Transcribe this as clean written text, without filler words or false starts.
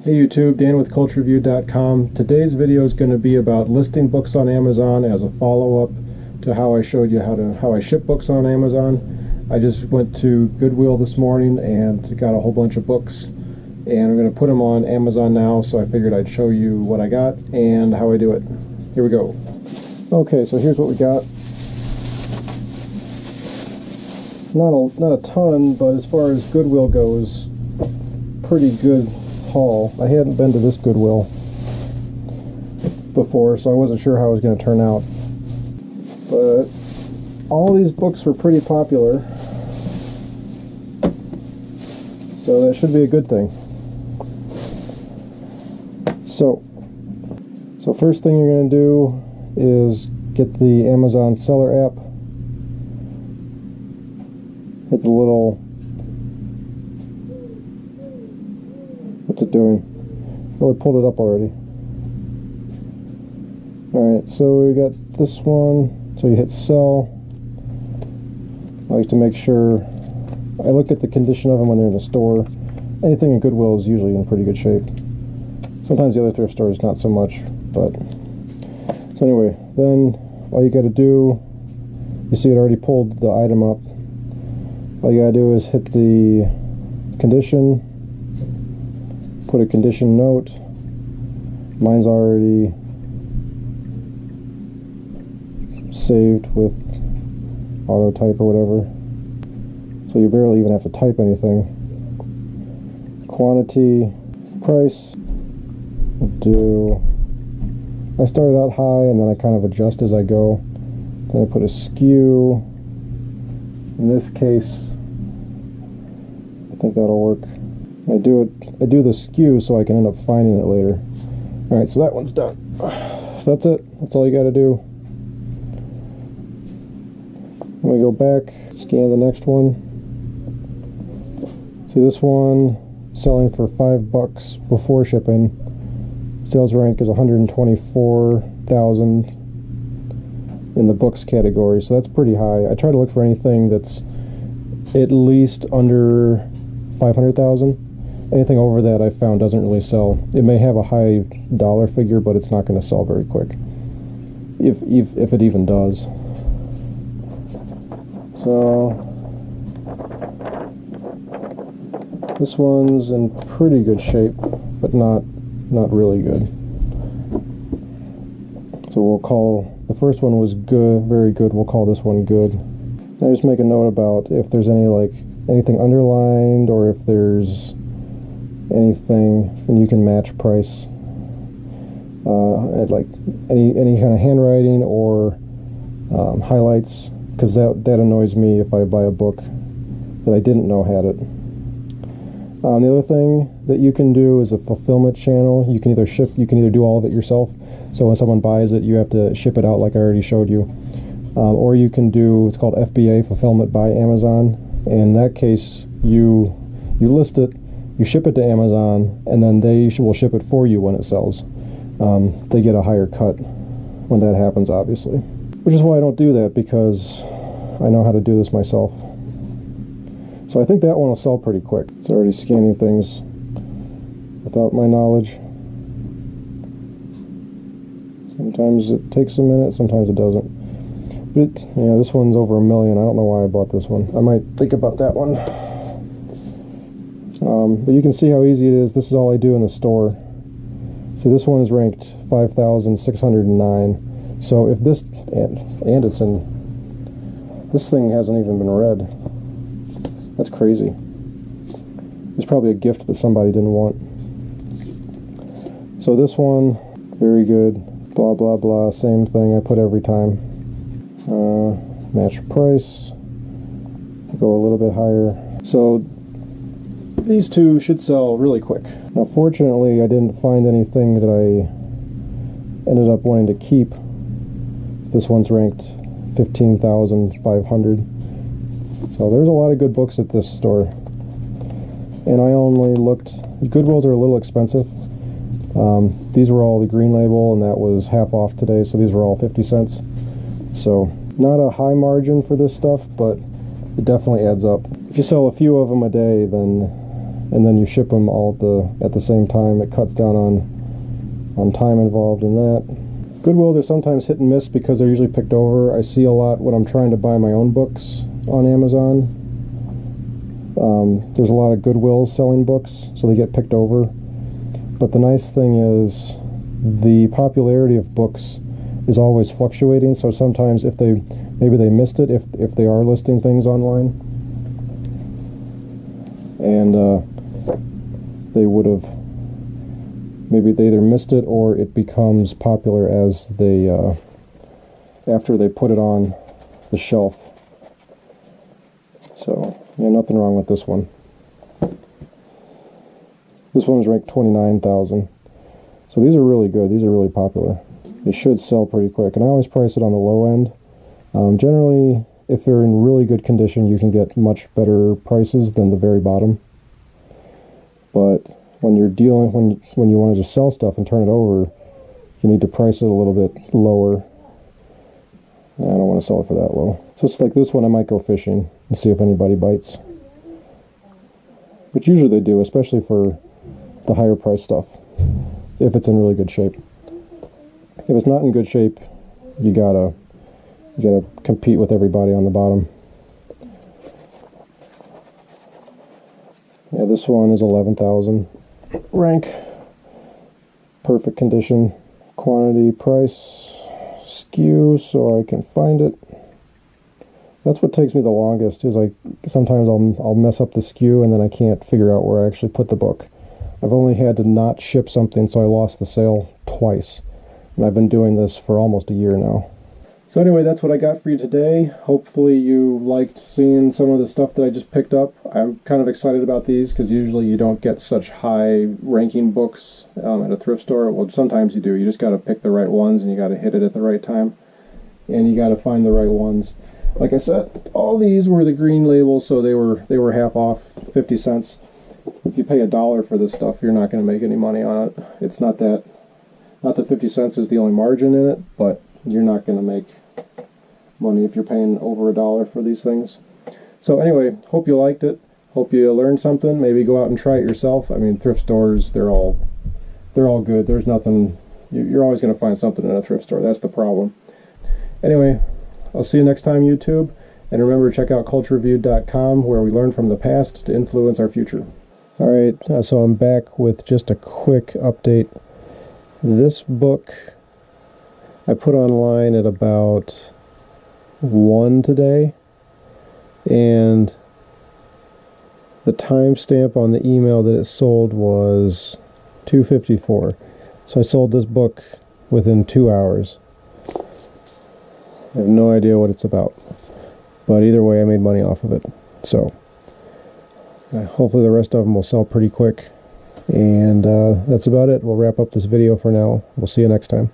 Hey YouTube, Dan with CultureView.com. Today's video is going to be about listing books on Amazon as a follow-up to how I showed you how I ship books on Amazon. I just went to Goodwill this morning and got a whole bunch of books, and I'm going to put them on Amazon now, so I figured I'd show you what I got and how I do it. Here we go. Okay, so here's what we got. Not a ton, but as far as Goodwill goes, pretty good haul. I hadn't been to this Goodwill before, so I wasn't sure how it was going to turn out. But all these books were pretty popular, so that should be a good thing. So first thing you're going to do is get the Amazon Seller app. Hit the little... What's it doing? Oh, it pulled it up already. Alright, so we got this one. So you hit sell. I like to make sure... I look at the condition of them when they're in the store. Anything in Goodwill is usually in pretty good shape. Sometimes the other thrift stores not so much, but... So anyway, then all you gotta do... You see it already pulled the item up. All you gotta do is hit the condition, put a condition note. Mine's already saved with auto type or whatever, so you barely even have to type anything. Quantity, price, I started out high and then I kind of adjust as I go. Then I put a SKU. In this case, I think that'll work. I do the SKU so I can end up finding it later. Alright, so that one's done. So that's it. That's all you gotta do. When we go back, scan the next one. See, this one selling for $5 before shipping. Sales rank is 124,000 in the books category, so that's pretty high. I try to look for anything that's at least under 500,000. Anything over that I found doesn't really sell. It may have a high dollar figure, but it's not going to sell very quick, if it even does. So this one's in pretty good shape, but not really good. So we'll call the first one was good, very good. We'll call this one good. I just make a note about if there's anything underlined, or if there's anything, and you can match price. At like any kind of handwriting or highlights, because that annoys me if I buy a book that I didn't know had it. The other thing that you can do is a fulfillment channel. You can either do all of it yourself, so when someone buys it you have to ship it out like I already showed you, or you can do, it's called FBA, Fulfillment by Amazon. In that case, you list it, you ship it to Amazon, and then they will ship it for you when it sells. They get a higher cut when that happens, obviously, which is why I don't do that, because I know how to do this myself. So I think that one will sell pretty quick. It's already scanning things without my knowledge. Sometimes it takes a minute, sometimes it doesn't. But this one's over 1 million. I don't know why I bought this one. I might think about that one. But you can see how easy it is. This is all I do in the store. So this one is ranked 5,609. So if this, and it's in, this thing hasn't even been read. That's crazy. It's probably a gift that somebody didn't want. So this one, very good. Blah, blah, blah. Same thing I put every time. Match price. Go a little bit higher. So these two should sell really quick. Now, fortunately, I didn't find anything that I ended up wanting to keep. This one's ranked 15,500. So there's a lot of good books at this store. And I only looked... Goodwills are a little expensive. These were all the green label, and that was half off today, so these were all 50 cents. So not a high margin for this stuff, but it definitely adds up. If you sell a few of them a day, then and then you ship them all at the same time. It cuts down on time involved in that. Goodwill, they're sometimes hit and miss because they're usually picked over. I see a lot when I'm trying to buy my own books on Amazon. There's a lot of Goodwill selling books, so they get picked over. But the nice thing is the popularity of books is always fluctuating, so sometimes if maybe they missed it if they are listing things online, and they would have, maybe they either missed it or it becomes popular as they after they put it on the shelf. So yeah, nothing wrong with this one. This one is ranked 29,000. So these are really good. These are really popular. They should sell pretty quick, and I always price it on the low end. Generally, if they're in really good condition, you can get much better prices than the very bottom. But when you're dealing, when you want to just sell stuff and turn it over, you need to price it a little bit lower. I don't want to sell it for that low. So it's like this one, I might go fishing and see if anybody bites. But usually they do, especially for the higher price stuff, if it's in really good shape. If it's not in good shape, you gotta compete with everybody on the bottom. Yeah, this one is 11,000. Rank, perfect condition. Quantity, price, SKU, so I can find it. That's what takes me the longest, is like sometimes I'll mess up the SKU and then I can't figure out where I actually put the book. I've only had to not ship something, so I lost the sale twice. And I've been doing this for almost a year now. So anyway, that's what I got for you today. Hopefully you liked seeing some of the stuff that I just picked up. I'm kind of excited about these because usually you don't get such high ranking books at a thrift store. Well, sometimes you do. You just got to pick the right ones and you got to hit it at the right time. And you got to find the right ones. Like I said, all these were the green labels, so they were half off, 50 cents. If you pay $1 for this stuff, you're not going to make any money on it. It's not that 50 cents is the only margin in it, but you're not going to make money if you're paying over $1 for these things. So anyway, hope you liked it. Hope you learned something. Maybe go out and try it yourself. I mean, thrift stores, they're all good. There's nothing, you're always going to find something in a thrift store. That's the problem. Anyway, I'll see you next time, YouTube. And remember, check out cultureviewed.com, where we learn from the past to influence our future. All right, so I'm back with just a quick update. This book I put online at about 1 today, and the timestamp on the email that it sold was 2:54. So I sold this book within 2 hours. I have no idea what it's about, but either way I made money off of it. So hopefully the rest of them will sell pretty quick, and that's about it. We'll wrap up this video for now. We'll see you next time.